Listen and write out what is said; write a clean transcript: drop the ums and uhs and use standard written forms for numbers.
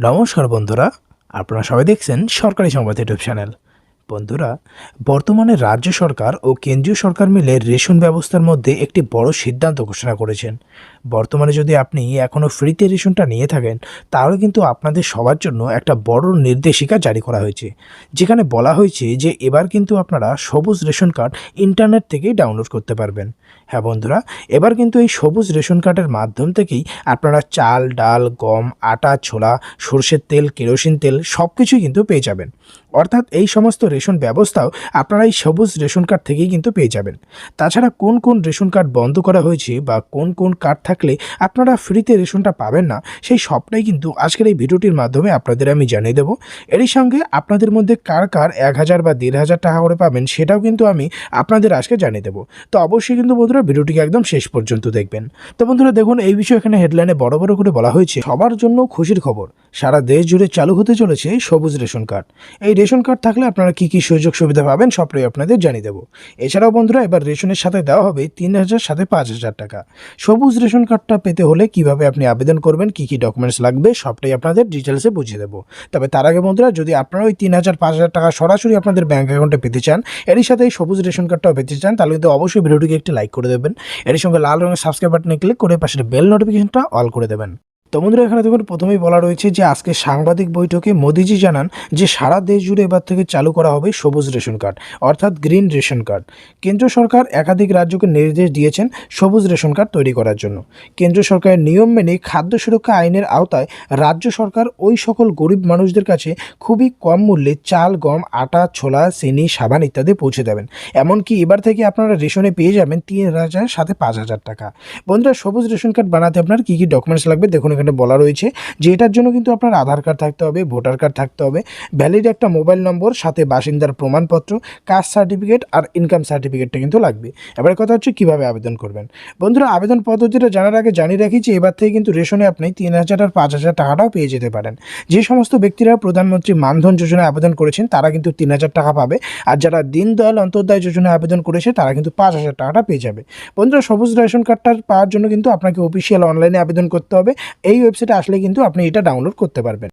নমস্কার বন্ধুরা, আপনারা সবাই দেখছেন সরকারি সংবাদ ইউটিউব চ্যানেল। বন্ধুরা, বর্তমানে রাজ্য সরকার ও কেন্দ্রীয় সরকার মিলে রেশন ব্যবস্থার মধ্যে একটি বড় সিদ্ধান্ত ঘোষণা করেছেন। বর্তমানে যদি আপনি এখনও ফ্রিতে রেশনটা নিয়ে থাকেন, তাহলে কিন্তু আপনাদের সবার জন্য একটা বড় নির্দেশিকা জারি করা হয়েছে, যেখানে বলা হয়েছে যে এবার কিন্তু আপনারা সবুজ রেশন কার্ড ইন্টারনেট থেকেই ডাউনলোড করতে পারবেন। হ্যাঁ বন্ধুরা, এবার কিন্তু এই সবুজ রেশন কার্ডের মাধ্যম থেকেই আপনারা চাল, ডাল, গম, আটা, ছোলা, সরষের তেল, কেরোসিন তেল সব কিছুই কিন্তু পেয়ে যাবেন। অর্থাৎ এই সমস্ত রেশন ব্যবস্থাও আপনারা এই সবুজ রেশন কার্ড থেকেই কিন্তু পেয়ে যাবেন। তাছাড়া কোন কোন রেশন কার্ড বন্ধ করা হয়েছে বা কোন কোন কার্ড থাকলে আপনারা ফ্রিতে রেশনটা পাবেন না, সেই সবটাই কিন্তু আজকের এই ভিডিওটির মাধ্যমে আপনাদের আমি জানিয়ে দেবো। এরই সঙ্গে আপনাদের মধ্যে কার কার 1,000 বা 1,500 টাকা করে পাবেন সেটাও কিন্তু আমি আপনাদের আজকে জানিয়ে দেবো। তো অবশ্যই কিন্তু বন্ধুরা ভিডিওটিকে একদম শেষ পর্যন্ত দেখবেন। তো বন্ধুরা দেখুন, এই বিষয়ে এখানে হেডলাইনে বড় বড় করে বলা হয়েছে, সবার জন্য খুশির খবর, সারা দেশ জুড়ে চালু হতে চলেছে সবুজ রেশন কার্ড। এই রেশন কার্ড থাকলে আপনারা কী কী সুযোগ সুবিধা পাবেন সবটাই আপনাদের জানিয়ে দেবো। এছাড়াও বন্ধুরা, এবার রেশনের সাথে দেওয়া হবে 3,000 সাথে 5,000 টাকা। সবুজ রেশন কার্ডটা পেতে হলে কিভাবে আপনি আবেদন করবেন, কী কী ডকুমেন্টস লাগবে সবটাই আপনাদের ডিটেলসে বুঝিয়ে দেবো। তবে তার আগে বন্ধুরা, যদি আপনারা ওই 3,000 5,000 টাকা সরাসরি আপনাদের ব্যাঙ্ক অ্যাকাউন্টে পেতে চান, এরই সাথে এই সবুজ রেশন কার্ডটাও পেতে চান, তাহলে কিন্তু অবশ্যই ভিডিওটিকে একটি লাইক করে দেবেন। এর সঙ্গে লাল রঙের সাবস্ক্রাইব বাটনে ক্লিক করে পাশের বেল নোটিফিকেশনটা অল করে দেবেন। তো বন্ধুরা, এখানে দেখুন প্রথমেই বলা রয়েছে যে আজকে সাংবাদিক বৈঠকে মোদিজি জানান যে সারা দেশ জুড়ে এবার থেকে চালু করা হবে সবুজ রেশন কার্ড, অর্থাৎ গ্রিন রেশন কার্ড। কেন্দ্র সরকার একাধিক রাজ্যকে নির্দেশ দিয়েছেন সবুজ রেশন কার্ড তৈরি করার জন্য। কেন্দ্র সরকারের নিয়ম মেনে খাদ্য সুরক্ষা আইনের আওতায় রাজ্য সরকার ওই সকল গরিব মানুষদের কাছে খুবই কম মূল্যে চাল, গম, আটা, ছোলা, চিনি, সাবান ইত্যাদি পৌঁছে দেবেন। এমনকি এবার থেকে আপনারা রেশনে পেয়ে যাবেন 3,000 সাথে 5,000 টাকা। বন্ধুরা, সবুজ রেশন কার্ড বানাতে আপনার কী কী ডকুমেন্টস লাগবে দেখুন, এখানে বলা রয়েছে যে এটার জন্য কিন্তু আপনার আধার কার্ড থাকতে হবে, ভোটার কার্ড থাকতে হবে, ভ্যালিড একটা মোবাইল নম্বর, সাথে বাসিন্দার প্রমাণপত্র, কাস্ট সার্টিফিকেট আর ইনকাম সার্টিফিকেটটা কিন্তু লাগবে। এবার কথা হচ্ছে কীভাবে আবেদন করবেন। বন্ধুরা, আবেদন পদ্ধতিটা জানার আগে জানিয়ে রাখি যে এবার থেকে কিন্তু রেশনে আপনি 3,000 আর 5,000 টাকাটাও পেয়ে যেতে পারেন। যে সমস্ত ব্যক্তিরা প্রধানমন্ত্রী মানধন যোজনায় আবেদন করেছেন তারা কিন্তু 3,000 টাকা পাবে, আর যারা দীনদয়াল অন্তোদয় যোজনায় আবেদন করেছে তারা কিন্তু 5,000 টাকাটা পেয়ে যাবে। বন্ধুরা, সবুজ রেশন কার্ডটা পাওয়ার জন্য কিন্তু আপনাকে অফিসিয়াল অনলাইনে আবেদন করতে হবে। এই ওয়েবসাইটে আসলে কিন্তু আপনি এটা ডাউনলোড করতে পারবেন।